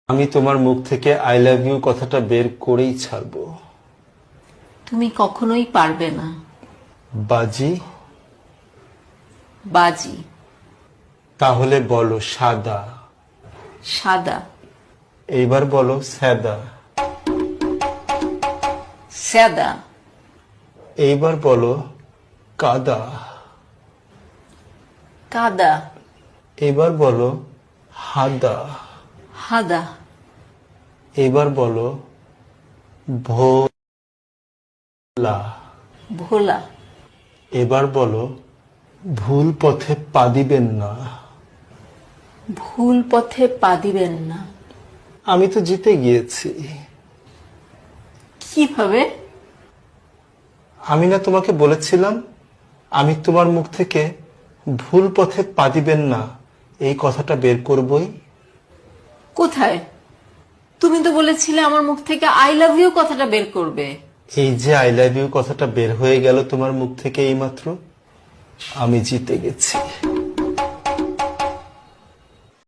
আমি তোমার মুখ থেকে আই লাভ ইউ কথাটা বের করেই ছাড়বো। তুমি কখনোই পারবে না। বাজি? বাজি। তাহলে বলো সাদা। সাদা। এইবার বলো সাদা। সাদা। এইবার বলো কাদা। কাদা। এবার বলো হাদা। হাদা। এবার বলো ভোলা। ভোলা। এবার বলো ভুল পথে পা দিবেন না। ভুল পথে পা দিবেন না। আমি তো জিতে গিয়েছি। কিভাবে? আমি না তোমাকে বলেছিলাম আমি তোমার মুখ থেকে ভুল পথে পা দিবেন না এই কথাটা বের করবই। কোথায়? তুমি তো বলেছিলে আমার মুখ থেকে আই লাভ ইউ কথাটা বের করবে। এই যে আই লাভ ইউ কথাটা বের হয়ে গেল তোমার মুখ থেকে এইমাত্র। আমি জিতে গেছি।